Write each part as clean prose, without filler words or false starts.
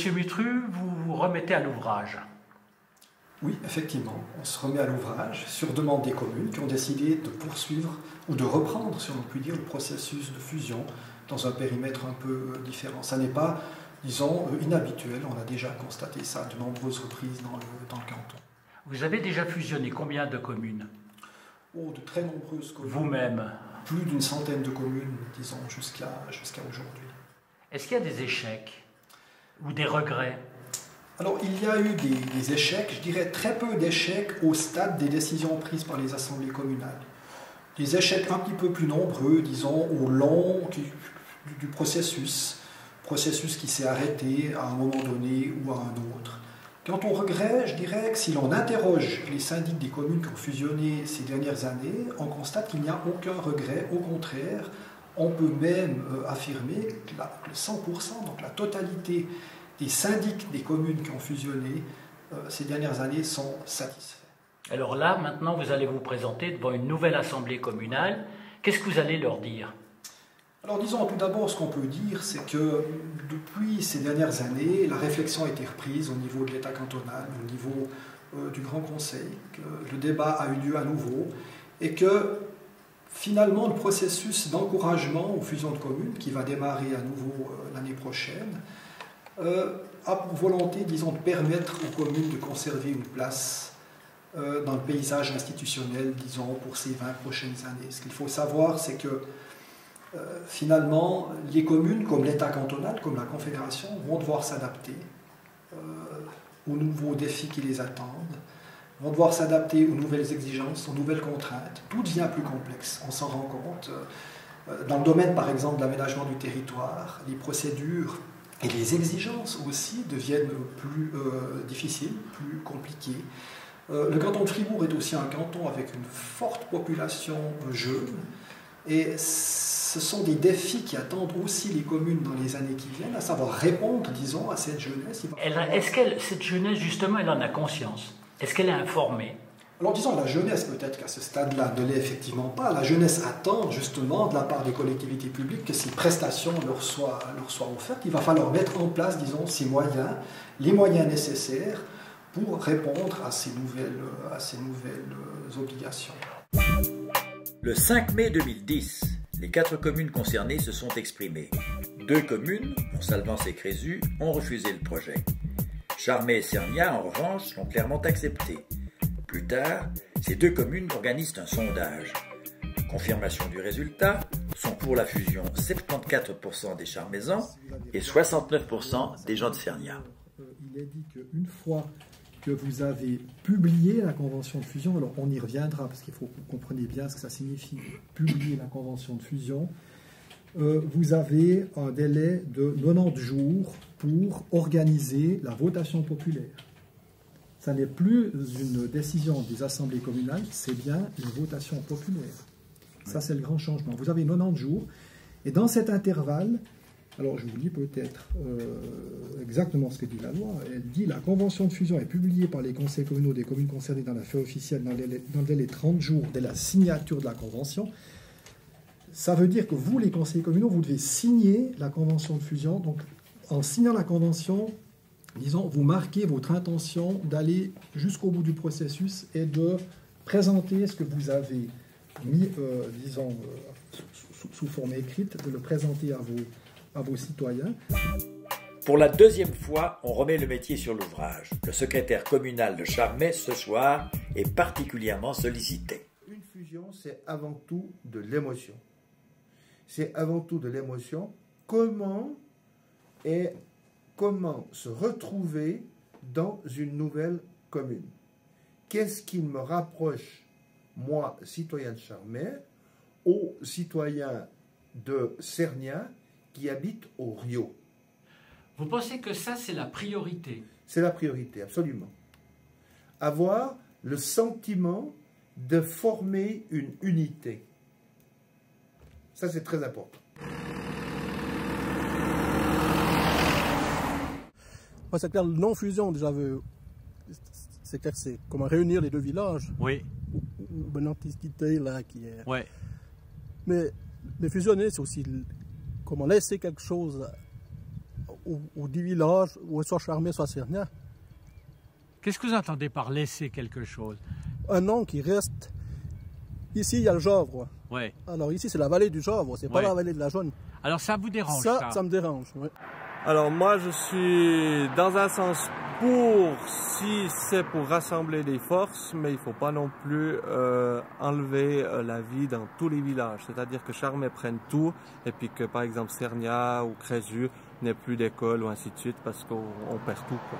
Monsieur Mutru, vous vous remettez à l'ouvrage. Oui, effectivement, on se remet à l'ouvrage sur demande des communes qui ont décidé de poursuivre ou de reprendre, si on peut dire, le processus de fusion dans un périmètre un peu différent. Ça n'est pas, disons, inhabituel, on a déjà constaté ça à de nombreuses reprises dans le canton. Vous avez déjà fusionné combien de communes? Oh, de très nombreuses communes. Vous-même? Plus d'une centaine de communes, disons, jusqu'à aujourd'hui. Est-ce qu'il y a des échecs ou des regrets? Alors, il y a eu des échecs, je dirais très peu d'échecs au stade des décisions prises par les assemblées communales. Des échecs un petit peu plus nombreux, disons, au long du processus qui s'est arrêté à un moment donné ou à un autre. Quant au regret, je dirais que si l'on interroge les syndics des communes qui ont fusionné ces dernières années, on constate qu'il n'y a aucun regret. Au contraire, on peut même affirmer que 100%, donc la totalité des syndics des communes qui ont fusionné ces dernières années sont satisfaits. Alors là, maintenant, vous allez vous présenter devant une nouvelle assemblée communale. Qu'est-ce que vous allez leur dire? Alors disons tout d'abord, ce qu'on peut dire, c'est que depuis ces dernières années, la réflexion a été reprise au niveau de l'État cantonal, au niveau du Grand Conseil, que le débat a eu lieu à nouveau, et que finalement le processus d'encouragement aux fusions de communes, qui va démarrer à nouveau l'année prochaine, a pour volonté, disons, de permettre aux communes de conserver une place dans le paysage institutionnel, disons, pour ces 20 prochaines années. Ce qu'il faut savoir, c'est que finalement, les communes, comme l'État cantonal, comme la Confédération, vont devoir s'adapter aux nouveaux défis qui les attendent, vont devoir s'adapter aux nouvelles exigences, aux nouvelles contraintes. Tout devient plus complexe, on s'en rend compte. Dans le domaine, par exemple, de l'aménagement du territoire, les procédures et les exigences aussi deviennent plus difficiles, plus compliquées. Le canton de Fribourg est aussi un canton avec une forte population jeune, et ce sont des défis qui attendent aussi les communes dans les années qui viennent, à savoir répondre, disons, à cette jeunesse. Cette jeunesse, justement, elle en a conscience? Est-ce qu'elle est informée? Alors disons, la jeunesse, peut-être qu'à ce stade-là, ne l'est effectivement pas. La jeunesse attend justement de la part des collectivités publiques que ces prestations leur soient offertes. Il va falloir mettre en place, disons, ces moyens, les moyens nécessaires pour répondre à ces nouvelles obligations. Le 5 mai 2010, les 4 communes concernées se sont exprimées. 2 communes, Pont-Salvance et Crézu, ont refusé le projet. Charmey et Cerniat, en revanche, l'ont clairement accepté. Plus tard, ces 2 communes organisent un sondage. Confirmation du résultat, sont pour la fusion 74% des Charmaisans et 69% des gens de Cerniat. Il est dit qu'une fois que vous avez publié la convention de fusion, alors on y reviendra parce qu'il faut que vous compreniez bien ce que ça signifie, publier la convention de fusion, vous avez un délai de 90 jours pour organiser la votation populaire. Ça n'est plus une décision des assemblées communales, c'est bien une votation populaire. Ça, c'est le grand changement. Vous avez 90 jours, et dans cet intervalle, alors je vous lis peut-être exactement ce que dit la loi. Elle dit: la convention de fusion est publiée par les conseils communaux des communes concernées dans l'affaire officielle dans le délai de 30 jours dès la signature de la convention. Ça veut dire que vous, les conseillers communaux, vous devez signer la convention de fusion. Donc, en signant la convention, disons, vous marquez votre intention d'aller jusqu'au bout du processus et de présenter ce que vous avez mis, disons, sous forme écrite, de le présenter à vos citoyens. Pour la 2e fois, on remet le métier sur l'ouvrage. Le secrétaire communal de Charmey, ce soir, est particulièrement sollicité. Une fusion, c'est avant tout de l'émotion. C'est avant tout de l'émotion. Comment se retrouver dans une nouvelle commune? Qu'est-ce qui me rapproche, moi, citoyen de Charmey, aux citoyens de Cerniat qui habitent au Rio? Vous pensez que ça, c'est la priorité? C'est la priorité, absolument. Avoir le sentiment de former une unité. Ça, c'est très important. C'est clair, le non-fusion, déjà, c'est clair que c'est comment réunir les 2 villages. Oui. Une bonne entité, là, qui est... Ouais. Mais fusionner, c'est aussi comment laisser quelque chose ou 10 villages, ou soit Charmé, soit Sernia. Qu'est-ce que vous entendez par laisser quelque chose? Un nom qui reste. Ici, il y a le Jovre. Ouais. Alors ici, c'est la vallée du Jovre, c'est pas la vallée de la Jaune. Alors ça vous dérange, Ça me dérange, oui. Alors moi, je suis dans un sens pour, si c'est pour rassembler des forces, mais il ne faut pas non plus enlever la vie dans tous les villages. C'est-à-dire que Charmé prenne tout, et puis que par exemple Sernia ou Crézu n'ait plus d'école ou ainsi de suite, parce qu'on perd tout, quoi.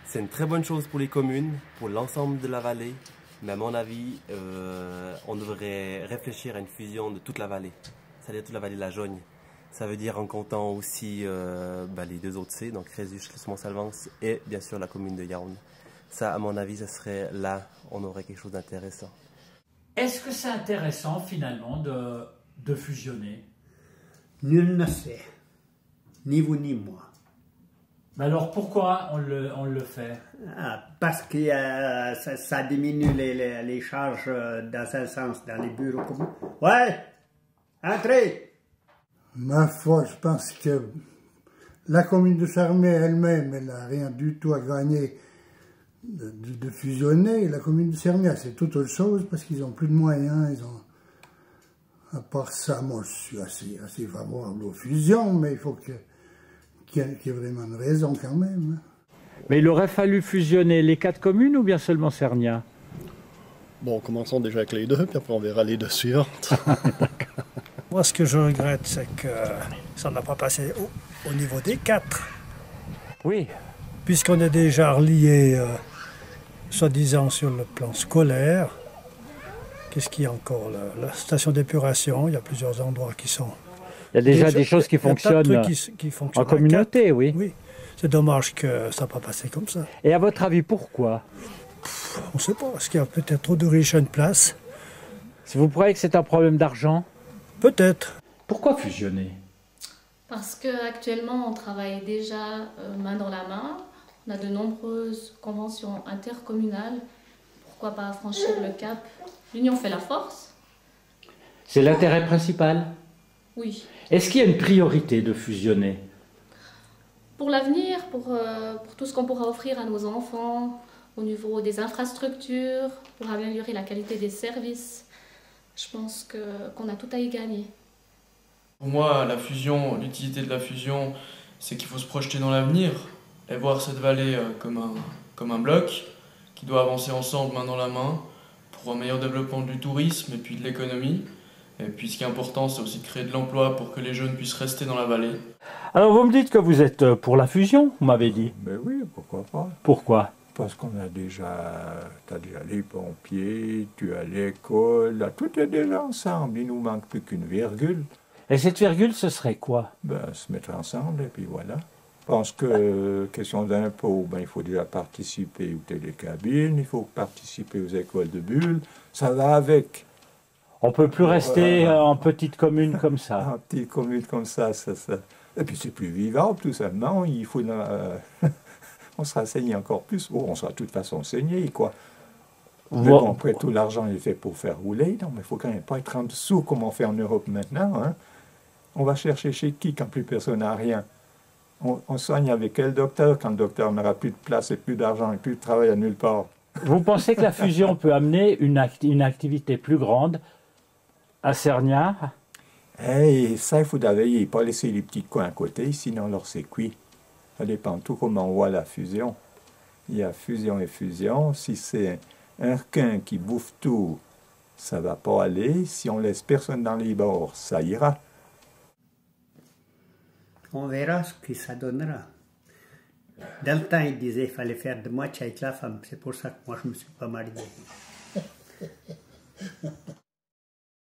C'est une très bonne chose pour les communes, pour l'ensemble de la vallée, mais à mon avis, on devrait réfléchir à une fusion de toute la vallée, c'est-à-dire toute la vallée de la Jogne. Ça veut dire en comptant aussi les deux autres C, donc Crézu, Schlesmont-Salvance et bien sûr la commune de Yaound. Ça, à mon avis, ce serait là, on aurait quelque chose d'intéressant. Est-ce que c'est intéressant finalement de fusionner? Nul ne sait, ni vous ni moi. Mais alors pourquoi on le fait? Parce que ça diminue les charges dans un sens, dans les bureaux communs. Ouais, entrez! Ma foi, je pense que la commune de Charmé elle-même, elle n'a rien du tout à gagner de fusionner. La commune de Sernia, c'est toute autre chose parce qu'ils n'ont plus de moyens. À part ça, moi, je suis assez favorable aux fusions, mais il faut qu'il y ait vraiment une raison quand même. Mais il aurait fallu fusionner les 4 communes ou bien seulement Sernia? Bon, commençons déjà avec les deux, puis après on verra les deux suivantes. Moi, ce que je regrette, c'est que ça n'a pas passé au niveau des 4. Oui. Puisqu'on est déjà relié, soi-disant, sur le plan scolaire. Qu'est-ce qu'il y a encore? La station d'épuration, il y a plusieurs endroits qui sont... Il y a déjà des choses qui fonctionnent en communauté, oui. Oui, c'est dommage que ça n'a pas passé comme ça. Et à votre avis, pourquoi? On ne sait pas, est-ce qu'il y a peut-être trop de riches à une place? Si vous croyez que c'est un problème d'argent? Peut-être. Pourquoi fusionner? Parce qu'actuellement, on travaille déjà main dans la main. On a de nombreuses conventions intercommunales. Pourquoi pas franchir le cap? L'union fait la force. C'est l'intérêt principal? Oui. Est-ce qu'il y a une priorité de fusionner? Pour l'avenir, pour tout ce qu'on pourra offrir à nos enfants, au niveau des infrastructures, pour améliorer la qualité des services, je pense qu'on a tout à y gagner. Pour moi, la fusion, l'utilité de la fusion, c'est qu'il faut se projeter dans l'avenir et voir cette vallée comme un bloc qui doit avancer ensemble, main dans la main, pour un meilleur développement du tourisme et puis de l'économie. Et puis ce qui est important, c'est aussi de créer de l'emploi pour que les jeunes puissent rester dans la vallée. Alors vous me dites que vous êtes pour la fusion, vous m'avez dit? Ben oui, pourquoi pas. Pourquoi? Parce qu'on a déjà, t'as déjà les pompiers, tu as l'école, là, tout est déjà ensemble, il nous manque plus qu'une virgule. Et cette virgule, ce serait quoi? Ben, se mettre ensemble et puis voilà. Je pense que, question d'impôt, ben, il faut déjà participer aux télécabines, il faut participer aux écoles de bulles, ça va avec. On ne peut plus rester en petite commune comme ça. En petite commune comme ça. Et puis c'est plus vivant, tout simplement, il faut... on sera saigné encore plus. Bon, on sera de toute façon saigné, quoi. Mais bon, après, tout l'argent est fait pour faire rouler. Non, mais il ne faut quand même pas être en dessous comme on fait en Europe maintenant. Hein. On va chercher chez qui quand plus personne n'a rien? On soigne avec quel docteur quand le docteur n'aura plus de place et plus d'argent et plus de travail à nulle part? Vous pensez que la fusion peut amener une activité plus grande à Sernia? Et ça, il faut veiller, pas laisser les petits coins à côté, sinon alors c'est cuit. Ça dépend tout comment on voit la fusion. Il y a fusion et fusion. Si c'est un requin qui bouffe tout, ça va pas aller. Si on laisse personne dans les bords, ça ira. On verra ce que ça donnera. Dans le temps, il disait qu'il fallait faire de moitié avec la femme. C'est pour ça que moi, je ne me suis pas marié.